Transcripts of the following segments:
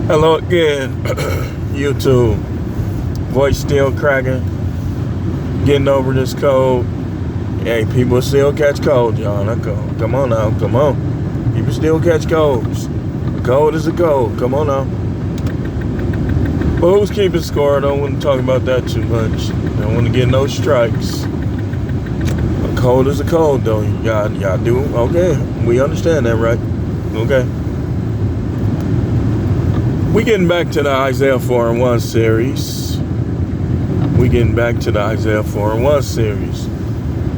Hello again, YouTube. Voice still cracking. Getting over this cold. Hey, people still catch cold, y'all. Come on now, come on. People still catch colds. A cold is a cold. Come on now. But who's keeping score? I don't want to talk about that too much. I don't want to get no strikes. A cold is a cold, though. Y'all do? Okay. We understand that, right? Okay. We getting back to the Isaiah 4:1 series.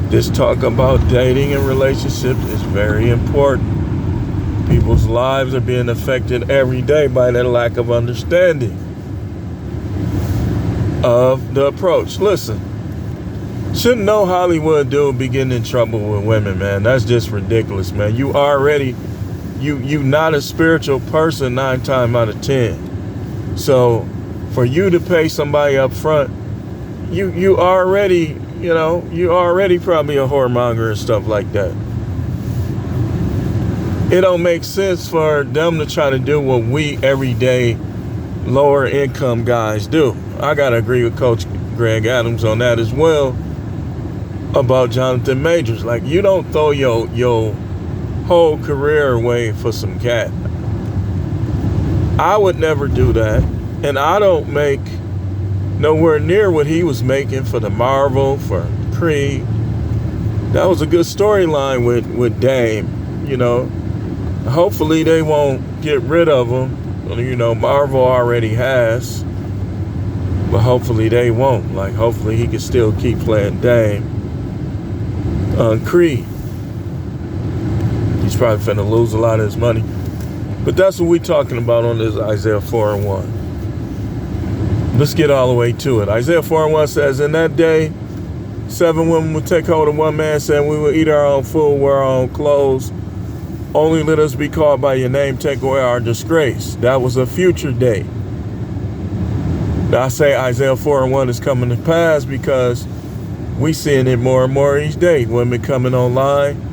This talk about dating and relationships is very important. People's lives are being affected every day by their lack of understanding of the approach. Listen, shouldn't no Hollywood dude be getting in trouble with women, man? That's just ridiculous, man. You not a spiritual person 9 times out of 10. So for you to pay somebody up front, you already probably a whoremonger and stuff like that. It don't make sense for them to try to do what we everyday lower income guys do. I gotta agree with Coach Greg Adams on that as well about Jonathan Majors. Like, you don't throw your whole career away for some cat. I would never do that, and I don't make nowhere near what he was making for the Marvel, for Creed. That was a good storyline with Dame. Hopefully they won't get rid of him. Marvel already has, but hopefully they won't. Like, hopefully he can still keep playing Dame on Creed. He's probably finna lose a lot of his money. But that's what we're talking about on this Isaiah 4:1. Let's get all the way to it. Isaiah 4:1 says, in that day, 7 women will take hold of one man, saying, we will eat our own food, wear our own clothes. Only let us be called by your name, take away our disgrace. That was a future day. Now I say Isaiah 4:1 is coming to pass because we seeing it more and more each day. Women coming online,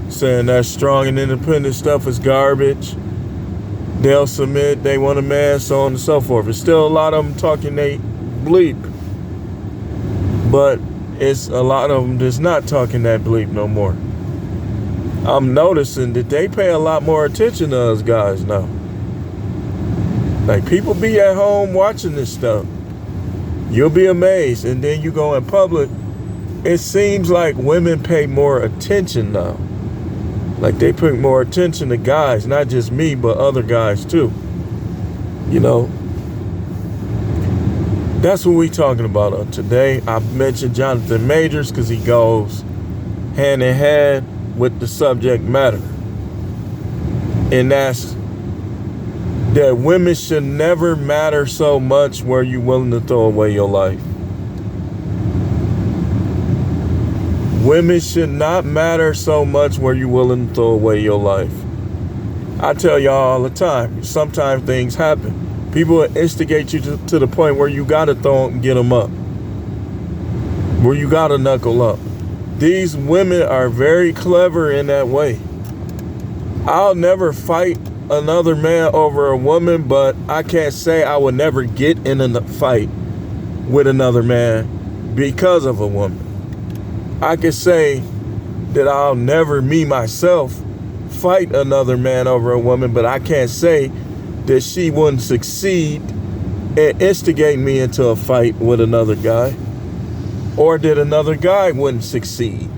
saying that strong and independent stuff is garbage. They'll submit, they want a man, so on and so forth. There's still a lot of them talking they bleep. But it's a lot of them that's not talking that bleep no more. I'm noticing that they pay a lot more attention to us guys now. Like, people be at home watching this stuff. You'll be amazed. And then you go in public, it seems like women pay more attention now. Like, they pay more attention to guys, not just me, but other guys too. That's what we talking about today. I mentioned Jonathan Majors because he goes hand in hand with the subject matter. And that's that women should never matter so much where you're willing to throw away your life. Women should not matter so much where you're willing to throw away your life. I tell y'all all the time, sometimes things happen. People will instigate you to the point where you gotta throw and get them up. Where you gotta knuckle up. These women are very clever in that way. I'll never fight another man over a woman, but I can't say I would never get in a fight with another man because of a woman. I can say that I'll never, me myself, fight another man over a woman, but I can't say that she wouldn't succeed and instigate me into a fight with another guy, or that another guy wouldn't succeed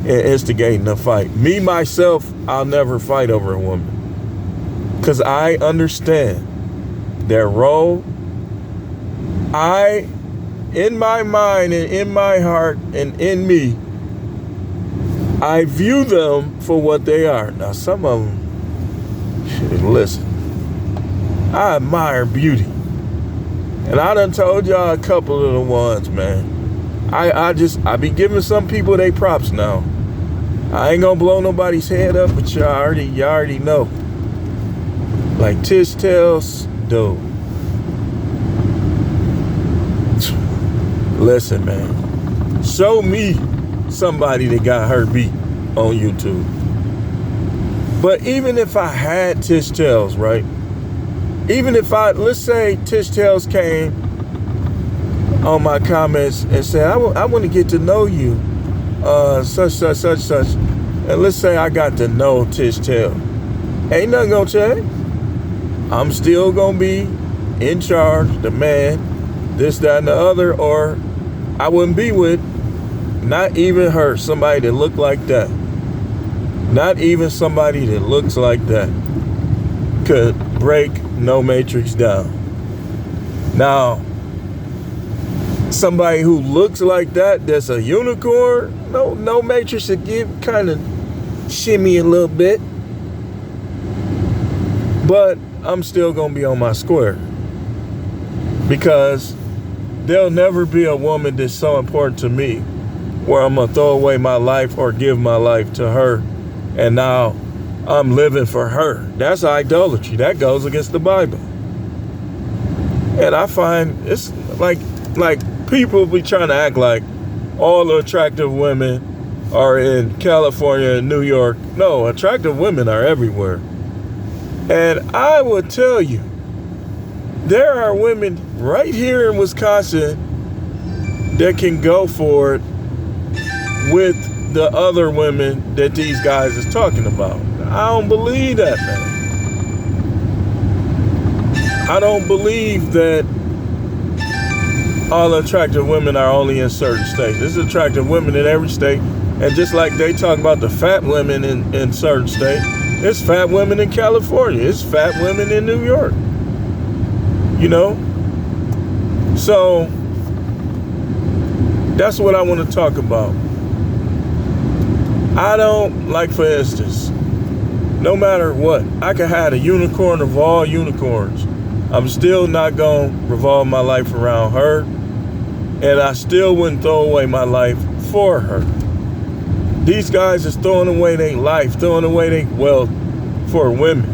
in instigating a fight. Me, myself, I'll never fight over a woman because I understand their role. In my mind and in my heart and in me, I view them for what they are. Now, some of them, listen, I admire beauty. And I done told y'all a couple of the ones, man. I be giving some people they props now. I ain't gonna blow nobody's head up, but y'all already know. Like Tish Tells, dude. Listen, man. Show me somebody that got her beat on YouTube. But even if I had Tish Tells, right? Even if let's say Tish Tales came on my comments and said, I want to get to know you, such. And let's say I got to know Tish Tales. Ain't nothing gonna change. I'm still gonna be in charge, the man, this, that, and the other, or I wouldn't be with not even her, somebody that looked like that. Not even somebody that looks like that could break no matrix down. Now, somebody who looks like that, that's a unicorn, no matrix to give, kind of shimmy a little bit. But I'm still gonna be on my square, because there'll never be a woman that's so important to me where I'm gonna throw away my life or give my life to her, and now I'm living for her. That's idolatry. That goes against the Bible. And I find it's like people be trying to act like all the attractive women are in California and New York. No, attractive women are everywhere. And I would tell you, there are women right here in Wisconsin that can go for it with the other women that these guys is talking about. I don't believe that, man. I don't believe that all attractive women are only in certain states. There's attractive women in every state. And just like they talk about the fat women in certain states, there's fat women in California. There's fat women in New York. You know? So, that's what I want to talk about. I don't, like, for instance, no matter what, I could have a unicorn of all unicorns. I'm still not going to revolve my life around her. And I still wouldn't throw away my life for her. These guys is throwing away their life, throwing away their wealth for women.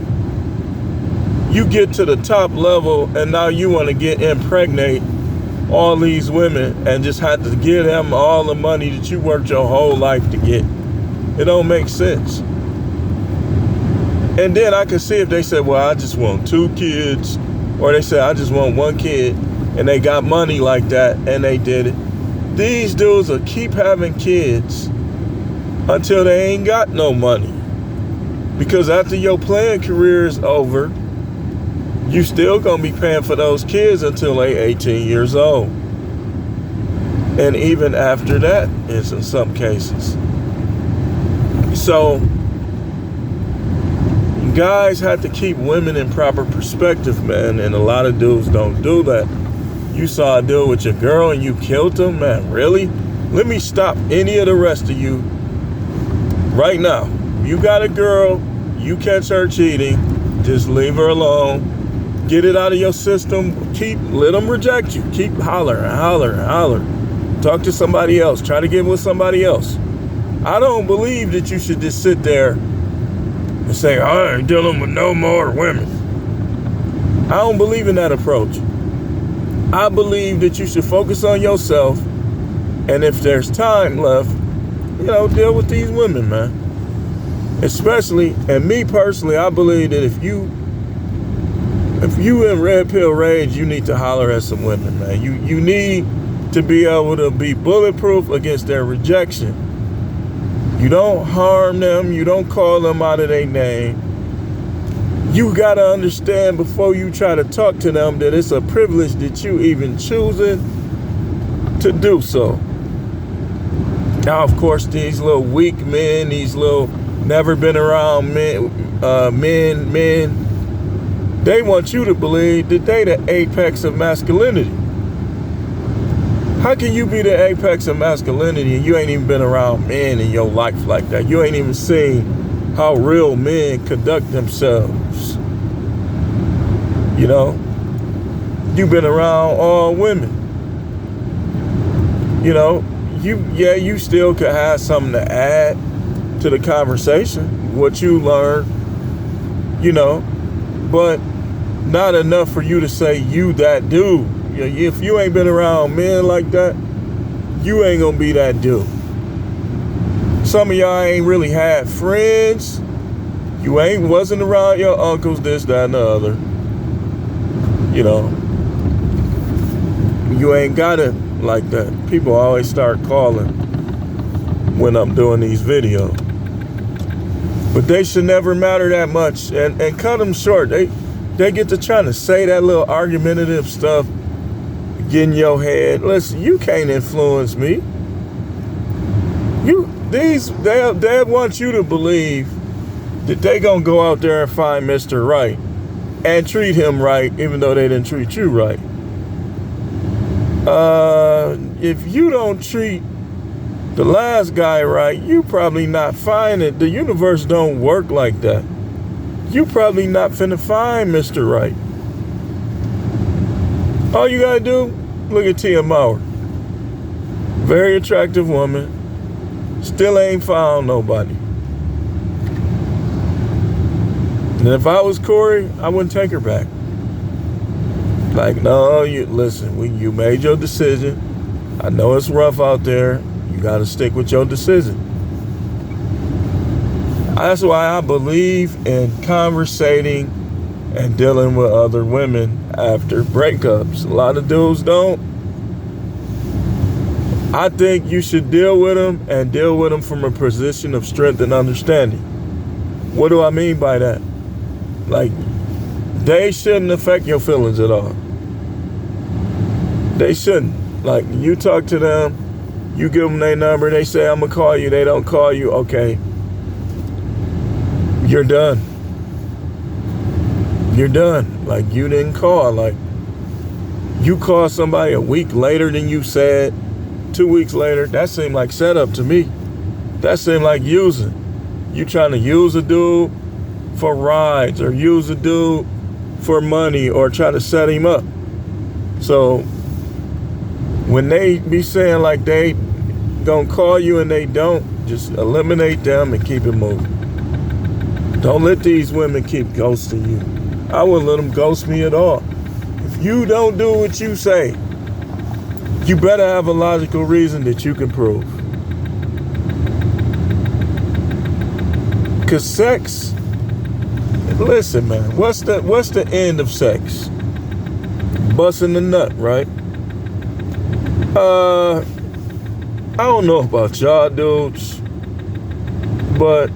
You get to the top level and now you want to impregnate all these women and just have to give them all the money that you worked your whole life to get. It don't make sense. And then I can see if they said, well, I just want 2 kids, or they said, I just want 1 kid, and they got money like that and they did it. These dudes will keep having kids until they ain't got no money. Because after your playing career is over, you still gonna be paying for those kids until they 18 years old. And even after that, is in some cases. So, guys have to keep women in proper perspective, man, and a lot of dudes don't do that. You saw a dude with your girl and you killed him, man, really? Let me stop any of the rest of you right now. You got a girl, you catch her cheating, just leave her alone. Get it out of your system. Let them reject you. Keep holler. Talk to somebody else. Try to get with somebody else. I don't believe that you should just sit there and say, I ain't dealing with no more women. I don't believe in that approach. I believe that you should focus on yourself, and if there's time left, deal with these women, man. Especially, and me personally, I believe that if you in red pill rage, you need to holler at some women, man. You need to be able to be bulletproof against their rejection. You don't harm them. You don't call them out of their name. You got to understand before you try to talk to them that it's a privilege that you even choosing to do so. Now, of course, these little weak men, these little never been around men, they want you to believe that they the apex of masculinity. How can you be the apex of masculinity and you ain't even been around men in your life like that? You ain't even seen how real men conduct themselves. You've been around all women. You still could have something to add to the conversation, what you learned, but not enough for you to say you that dude. If you ain't been around men like that, you ain't gonna be that dude. Some of y'all ain't really had friends. You wasn't around your uncles, this, that, and the other. You know, you ain't got it like that. People always start calling when I'm doing these videos. But they should never matter that much, and cut them short. They get to trying to say that little argumentative stuff, get in your head. Listen, you can't influence me. They want you to believe that they gonna go out there and find Mr. Right and treat him right, even though they didn't treat you right. If you don't treat the last guy right, you probably not find it. The universe don't work like that. You probably not finna find Mr. Right. All you gotta do, look at Tia Mauer. Very attractive woman. Still ain't found nobody. And if I was Corey, I wouldn't take her back. Like, no, you made your decision. I know it's rough out there. You got to stick with your decision. That's why I believe in conversating and dealing with other women after breakups. A lot of dudes don't. I think you should deal with them and deal with them from a position of strength and understanding. What do I mean by that? Like, they shouldn't affect your feelings at all. They shouldn't. Like, you talk to them, you give them their number, they say, I'm going to call you, they don't call you, okay. You're done. You're done. Like, you didn't call. Like, you call somebody a week later than you said, 2 weeks later, that seemed like setup to me. That seemed like using. You trying to use a dude for rides or use a dude for money or try to set him up. So when they be saying like they gonna call you and they don't, just eliminate them and keep it moving. Don't let these women keep ghosting you. I wouldn't let them ghost me at all. If you don't do what you say, you better have a logical reason that you can prove. Cause sex, listen, man, what's the end of sex? Busting the nut, right? I don't know about y'all dudes, but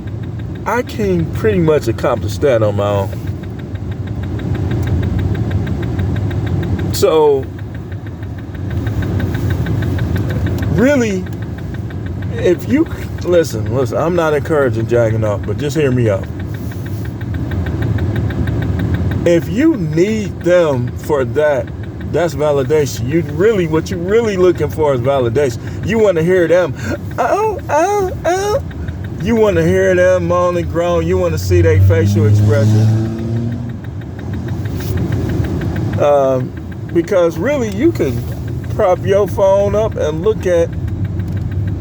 I can pretty much accomplish that on my own. So, really, if you, listen, I'm not encouraging jacking off, but just hear me out. If you need them for that, that's validation. What you really looking for is validation. You want to hear them, oh, oh, oh. You want to hear them moan and groan. You want to see their facial expression. Because really, you can prop your phone up and look at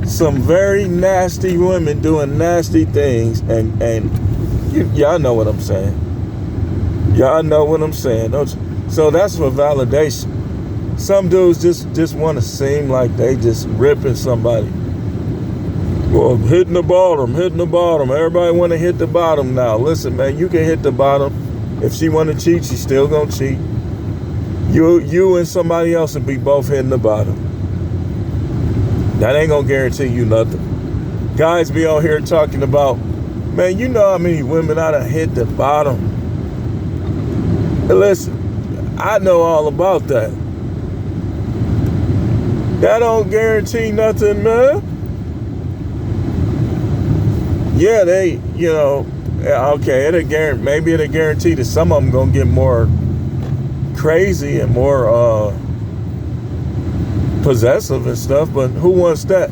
some very nasty women doing nasty things, and y'all know what I'm saying. Y'all know what I'm saying, don't you? So that's for validation. Some dudes just want to seem like they just ripping somebody. Well, hitting the bottom. Everybody want to hit the bottom now. Listen, man, you can hit the bottom. If she want to cheat, she still gonna cheat. You and somebody else will be both hitting the bottom. That ain't gonna guarantee you nothing. Guys be on here talking about, man, you know how many women I done hit the bottom. And listen, I know all about that. That don't guarantee nothing, man. Yeah, they, okay, maybe it'll guarantee that some of them gonna get more crazy and more possessive and stuff, but who wants that?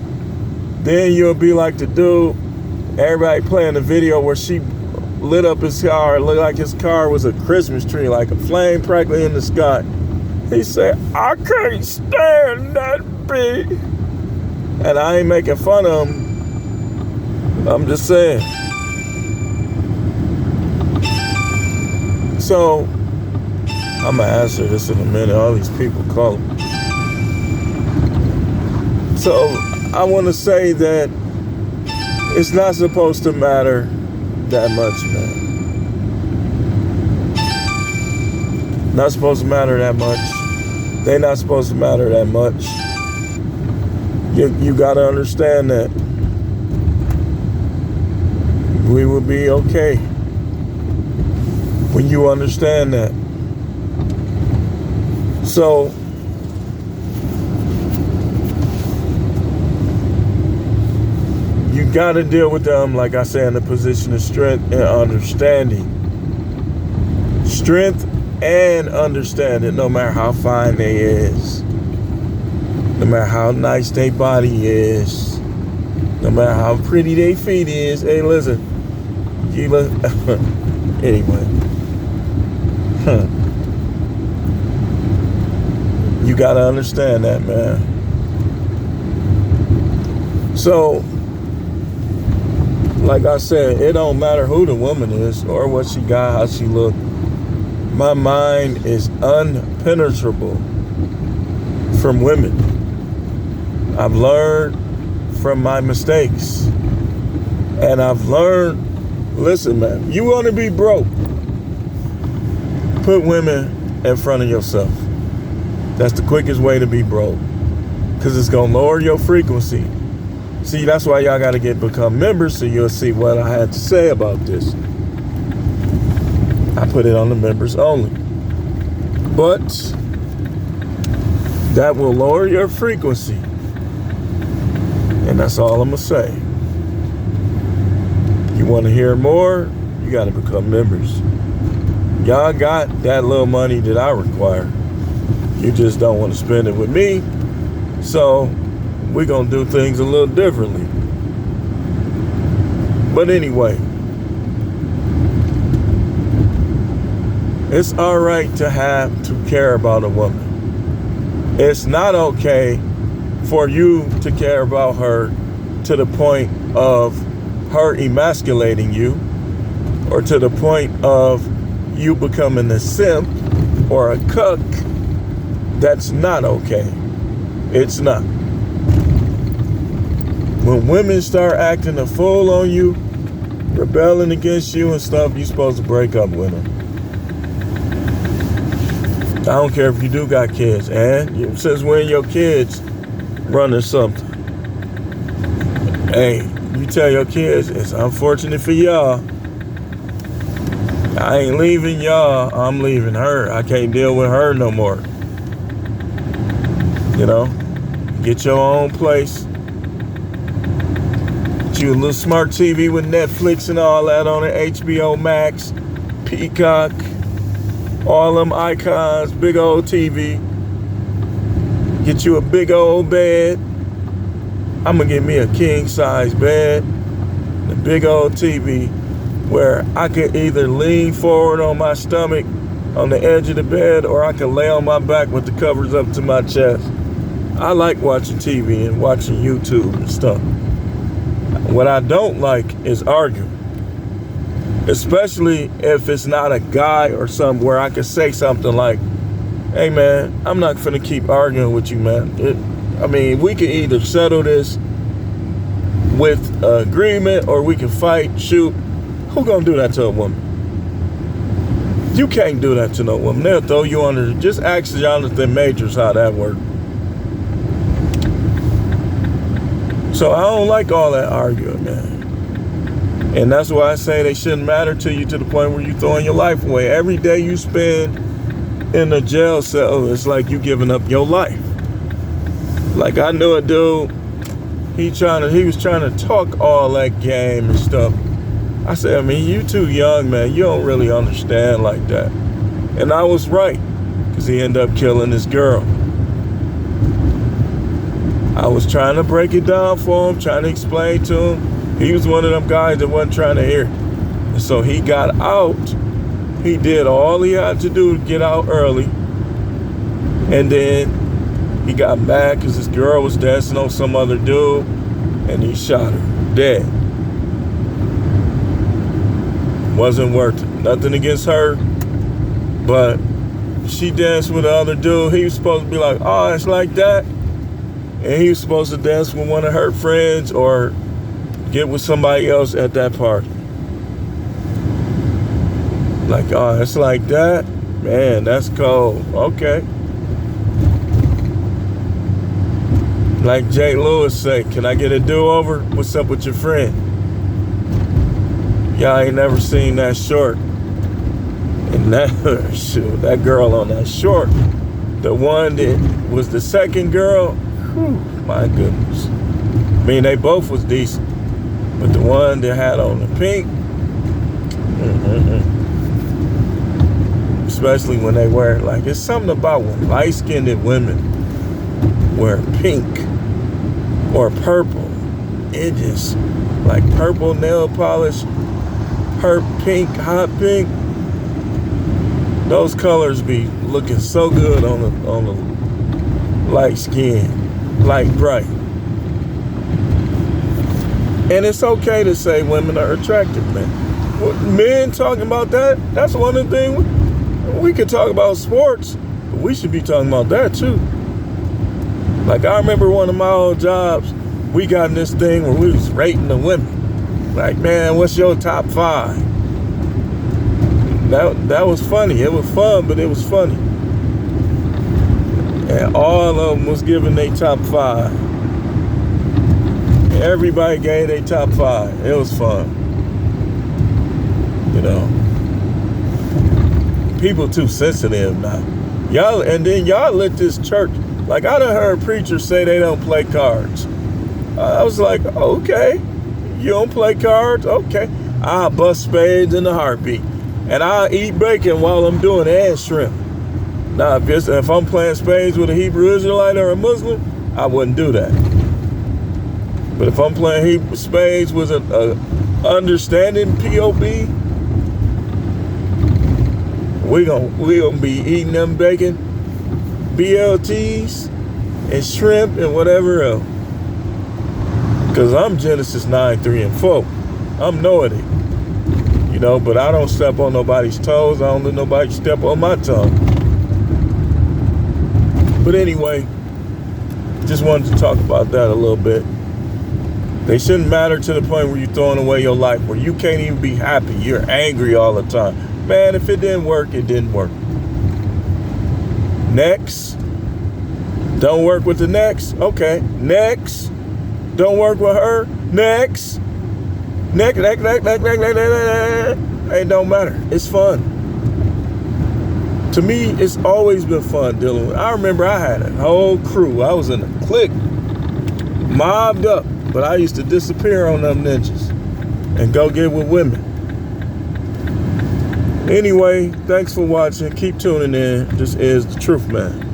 Then you'll be like the dude, everybody playing the video where she lit up his car, it looked like his car was a Christmas tree, like a flame crackling in the sky. He said, I can't stand that bitch. And I ain't making fun of him. I'm just saying. So, I'm going to answer this in a minute. All these people calling. So, I want to say that it's not supposed to matter that much, man. Not supposed to matter that much. They not supposed to matter that much. You got to understand that. We will be okay when you understand that. So, you got to deal with them, like I said, in a position of strength and understanding. Strength and understanding, no matter how fine they is, no matter how nice their body is, no matter how pretty their feet is. Hey, listen, you look anyway. You gotta understand that, man. So, like I said, it don't matter who the woman is or what she got, how she look. My mind is unpenetrable from women. I've learned from my mistakes. And I've learned, listen, man, you want to be broke, put women in front of yourself. That's the quickest way to be broke, because it's going to lower your frequency. See, that's why y'all got to become members, so you'll see what I had to say about this. I put it on the members only. But that will lower your frequency. And that's all I'm going to say. You want to hear more? You got to become members. Y'all got that little money that I require. You just don't want to spend it with me. So we're going to do things a little differently. But anyway, it's all right to have to care about a woman. It's not okay for you to care about her to the point of her emasculating you, or to the point of you becoming a simp or a cuck. That's not okay. It's not. When women start acting a fool on you, rebelling against you and stuff, you're supposed to break up with them. I don't care if you do got kids, and since when your kids running something, hey, you tell your kids, it's unfortunate for y'all. I ain't leaving y'all, I'm leaving her. I can't deal with her no more. You know, get your own place. Get you a little smart TV with Netflix and all that on it, HBO Max, Peacock, all them icons, big old TV. Get you a big old bed. I'm gonna get me a king size bed, a big old TV where I could either lean forward on my stomach on the edge of the bed, or I could lay on my back with the covers up to my chest. I like watching TV and watching YouTube and stuff. What I don't like is arguing. Especially if it's not a guy or something where I could say something like, hey man, I'm not finna keep arguing with you, man. We can either settle this with agreement, or we can fight, shoot. Who gonna do that to a woman? You can't do that to no woman. They'll throw you under. Just ask Jonathan Majors how that worked. So I don't like all that arguing, man. And that's why I say they shouldn't matter to you to the point where you're throwing your life away. Every day you spend in a jail cell, it's like you giving up your life. Like I knew a dude, he was trying to talk all that game and stuff. I said, you too young, man. You don't really understand like that. And I was right, because he ended up killing this girl. I was trying to break it down for him, trying to explain to him. He was one of them guys that wasn't trying to hear. And so he got out. He did all he had to do to get out early. And then he got mad because this girl was dancing on some other dude, and he shot her dead. Wasn't worth it. Nothing against her, but she danced with the other dude. He was supposed to be like, oh, it's like that. And he was supposed to dance with one of her friends or get with somebody else at that party. Like, oh, it's like that. Man, that's cold. Okay. Like Jay Lewis said, can I get a do-over? What's up with your friend? Y'all ain't never seen that short. And that girl on that short, the one that was the second girl, whew, my goodness. I mean, they both was decent. But the one that had on the pink, especially when they wear, like, it's something about when light-skinned women wear pink or purple. It just, like purple nail polish, pink, hot pink. Those colors be looking so good on the light skin, light bright. And it's okay to say women are attractive, man. Men talking about that, that's one of the things. We could talk about sports, but we should be talking about that too. Like, I remember one of my old jobs, we got in this thing where we was rating the women. Like, man, what's your top 5? That was funny. It was fun, but it was funny. And all of them was giving their top 5. Everybody gave their top 5. It was fun. You know. People too sensitive now. Y'all, and then y'all let this church, like, I done heard preachers say they don't play cards. I was like, okay, you don't play cards? Okay. I'll bust spades in a heartbeat. And I'll eat bacon while I'm doing it, and shrimp. Now, if I'm playing spades with a Hebrew Israelite or a Muslim, I wouldn't do that. But if I'm playing spades with a understanding POB, we gonna be eating them bacon, BLTs, and shrimp and whatever else. Because I'm Genesis 9, 3, and 4. I'm knowing it. You know, but I don't step on nobody's toes. I don't let nobody step on my tongue. But anyway, just wanted to talk about that a little bit. They shouldn't matter to the point where you're throwing away your life, where you can't even be happy. You're angry all the time. Man, if it didn't work, it didn't work. Next. Don't work with the next. Okay. Next. Don't work with her. Next. Next. It don't matter. It's fun. To me, it's always been fun dealing with. I remember I had a whole crew. I was in a clique, mobbed up, but I used to disappear on them ninjas and go get with women. Anyway, thanks for watching. Keep tuning in. This is The Truth Man.